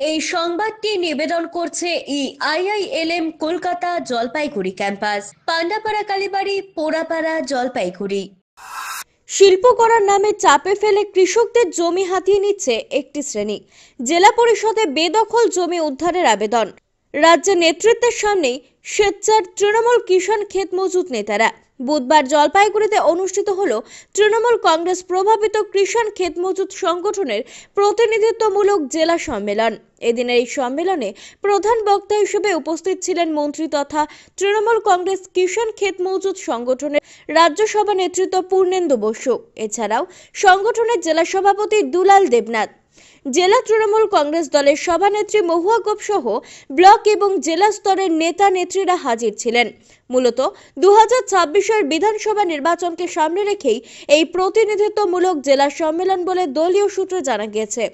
এই সংবাদটি নিবেদন করছে আইআইএলএম কলকাতা জলপাইগুড়ি ক্যাম্পাস, পান্ডাপাড়া কালীবাড়ি, পোড়াপাড়া, জলপাইগুড়ি। শিল্প করার নামে চাপে ফেলে কৃষকদের জমি হাতিয়ে নিচ্ছে একটি শ্রেণী। জেলা পরিষদে বেদখল জমি উদ্ধারের আবেদন। রাজ্যের নেতৃত্বের সামনেই স্বেচ্ছার তৃণমূল কিষাণ ক্ষেত মজুত নেতারা। বুধবার জলপাইগুড়িতে অনুষ্ঠিত হলো তৃণমূল কংগ্রেস প্রভাবিত কৃষাণ ক্ষেত মজুত সংগঠনের প্রতিনিধিত্বমূলক জেলা সম্মেলন। এদিনের এই সম্মেলনে প্রধান বক্তা হিসেবে উপস্থিত ছিলেন মন্ত্রী তথা তৃণমূল কংগ্রেস কিষাণ ক্ষেত মজুত সংগঠনের রাজ্যসভা নেতৃত্ব পূর্ণেন্দু বসু। এছাড়াও সংগঠনের জেলা সভাপতি দুলাল দেবনাথ, জেলা তৃণমূল কংগ্রেস দলের সভানেত্রী মহুয়া গোপ সহ ব্লক এবং জেলা স্তরের নেতা নেত্রীরা হাজির ছিলেন। মূলত 2026-এর বিধানসভা নির্বাচনকে সামনে রেখেই এই প্রতিনিধিত্বমূলক জেলা সম্মেলন বলে দলীয় সূত্রে জানা গিয়েছে।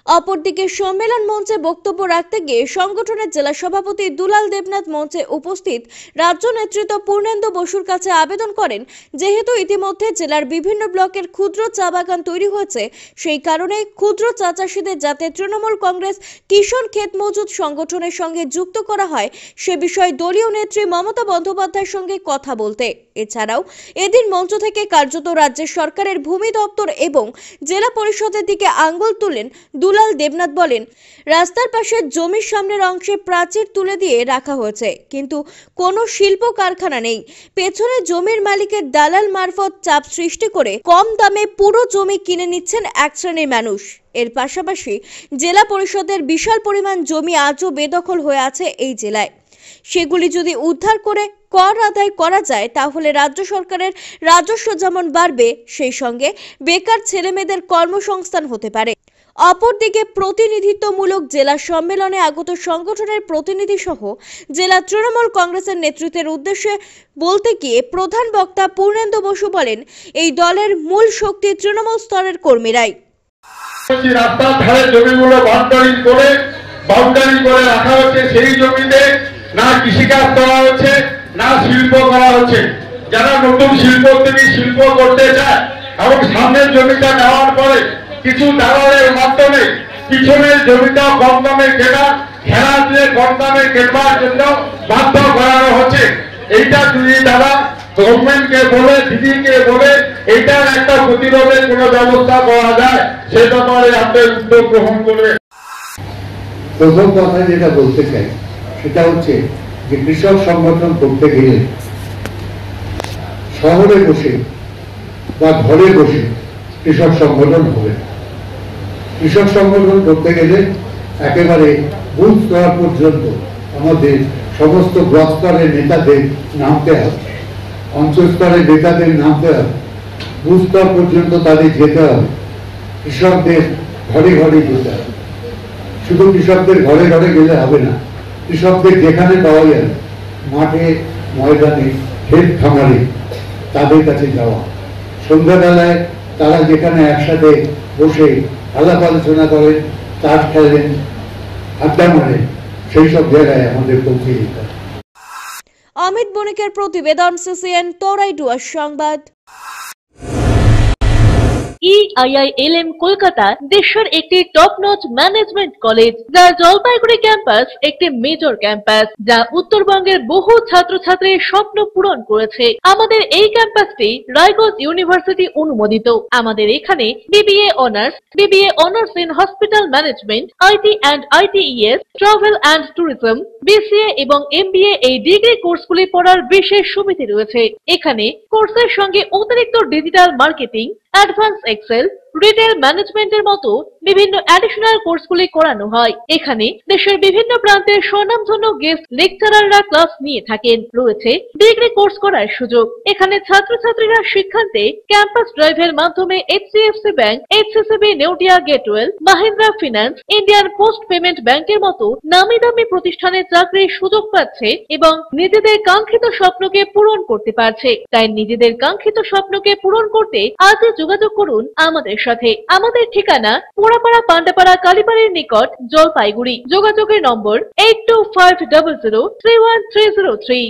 অপরদিকে সম্মেলন মঞ্চে বক্তব্য রাখতে গিয়ে সংগঠনের জেলা সভাপতি দুলাল দেবনাথ মঞ্চে উপস্থিত রাজ্য নেতৃত্ব পূর্ণেন্দু বসুর কাছে আবেদন করেন, যেহেতু ইতিমধ্যে জেলার বিভিন্ন ব্লকের ক্ষুদ্র চা বাগান তৈরি হয়েছে, সেই কারণে ক্ষুদ্র চা চাষীদের যাতে তৃণমূল কংগ্রেস কিষাণ ক্ষেত মজুত সংগঠনের সঙ্গে যুক্ত করা হয় সে বিষয়ে দলীয় নেত্রী মমতা বন্দ্যোপাধ্যায়ের সঙ্গে কথা বলতে। এছাড়াও এদিন মঞ্চ থেকে কার্যত রাজ্যের সরকারের ভূমি দপ্তর এবং জেলা পরিষদের দিকে আঙ্গুল তুলেন দুলাল দেবনাথ। বলেন, রাস্তার পাশে জমির সামনের অংশে প্রাচীর তুলে দিয়ে রাখা হয়েছে, কিন্তু কোনো শিল্প কারখানা নেই। পেছনে জমির মালিকের দালাল মারফত চাপ সৃষ্টি করে কম দামে পুরো জমি কিনে নিচ্ছেন এক শ্রেণীর মানুষ। এর পাশাপাশি জেলা পরিষদের বিশাল পরিমাণ জমি আজও বেদখল হয়ে আছে এই জেলায়। সেগুলি যদি উদ্ধার করে কর আদায় করা যায় তাহলে রাজ্য সরকারের রাজস্ব যেমন বাড়বে, সেই সঙ্গে বেকার ছেলেমেয়েদের কর্মসংস্থান হতে পারে। অপরদিকে প্রতিনিধিত্বমূলক জেলা সম্মেলনে আগত সংগঠনের প্রতিনিধি সহ জেলা তৃণমূল কংগ্রেসের নেতৃত্বের উদ্দেশ্যে বলতে গিয়ে প্রধান বক্তা পূর্ণেন্দু বসু বলেন, এই দলের মূল শক্তি তৃণমূল স্তরের কর্মীরাই। রাস্তার ধারে জমিগুলো বাউন্ডারি করে রাখা হচ্ছে, সেই জমিতে না কৃষিকাজ করা হচ্ছে না শিল্প করা হচ্ছে। যারা নতুন শিল্প করতে চায় এবং সামনের জমিটা নেওয়ার পরে কিছু দালালের মাধ্যমে পিছনের জমিটা কম দামে কেনা, খেলা দিয়ে কম দামে কেনবার জন্য বাধ্য করানো হচ্ছে। এইটা যদি তারা গভর্নমেন্টকে বলে, দিদিকে বলে এইটার একটা প্রতিরোধের কোনো ব্যবস্থা করা যায়, সে ব্যাপারে আপনার উদ্যোগ গ্রহণ করবে। প্রথম কথা যেটা বলতে চাই সেটা হচ্ছে যে কৃষক সংগঠন করতে গেলে শহরে বসে বা ঘরে বসে কৃষক সংগঠন হবে। কৃষক সংগঠন করতে গেলে একেবারে বুথ স্তর পর্যন্ত আমাদের সমস্ত ব্লক স্তরের নেতাদের নামতে হবে, অঞ্চল স্তরের নেতাদের নামতে হবে, বুথ স্তর পর্যন্ত তাদের যেতে হবে, কৃষকদের ঘরে ঘরে যেতে হবে। শুধু কৃষকদের ঘরে ঘরে গেলে হবে না, কৃষকদের যেখানে পাওয়া যায় মাঠে, ময়দানে, ক্ষেত খামারে তাদের কাছে যাওয়া, সন্ধ্যাবেলায় তারা যেখানে একসাথে বসে আলাপ আলোচনা করেন, তাস খেলেন, আড্ডা মারেন, সেই সব জায়গায় আমাদের পৌঁছে দিতে হবে। অমিত বণিকের প্রতিবেদন, সিসিএন তোরাইডুয়ার সংবাদ। আইআইএলএম কলকাতা দেশের একটি টপ নচ ম্যানেজমেন্ট কলেজ, যা জলপাইগুড়ি ক্যাম্পাস একটি মেজর ক্যাম্পাস, যা উত্তরবঙ্গের বহু ছাত্রছাত্রীর স্বপ্ন পূরণ করেছে। আমাদের এই ক্যাম্পাসটি রায়গঞ্জ ইউনিভার্সিটি অনুমোদিত। আমাদের এখানে BBA honours in hospital management, IT and ITES, travel and tourism, BCA এবং এমবিএ এই ডিগ্রি কোর্সগুলি পড়ার বিশেষ সুবিধা রয়েছে। এখানে কোর্সের সঙ্গে অতিরিক্ত digital marketing, advance Excel, retail ম্যানেজমেন্টের মতো বিভিন্ন অ্যাডিশনাল কোর্সগুলি করানো হয়। এখানে দেশের বিভিন্ন প্রান্তের স্বনামধন্য গেস্ট লেকচারাররা ক্লাস নিয়ে থাকেন। রয়েছে ডিগ্রি কোর্স করার সুযোগ। এখানে ছাত্রছাত্রীরা শিক্ষান্তে ক্যাম্পাস ড্রাইভের মাধ্যমে HDFC bank, এইচসিসিবি Neotia Getwell, Mahindra finance, Indian post payment ব্যাংকের মতো নামি দামি প্রতিষ্ঠানে চাকরির সুযোগ পাচ্ছে এবং নিজেদের কাঙ্ক্ষিত স্বপ্নকে পূরণ করতে পারছে। তাই নিজেদের কাঙ্ক্ষিত স্বপ্নকে পূরণ করতে আজই যোগাযোগ করুন আমাদের সাথে। আমাদের ঠিকানা পোড়াপাড়া, পান্ডাপাড়া, কালীবাড়ির নিকট, জলপাইগুড়ি। যোগাযোগের নম্বর 8250031303।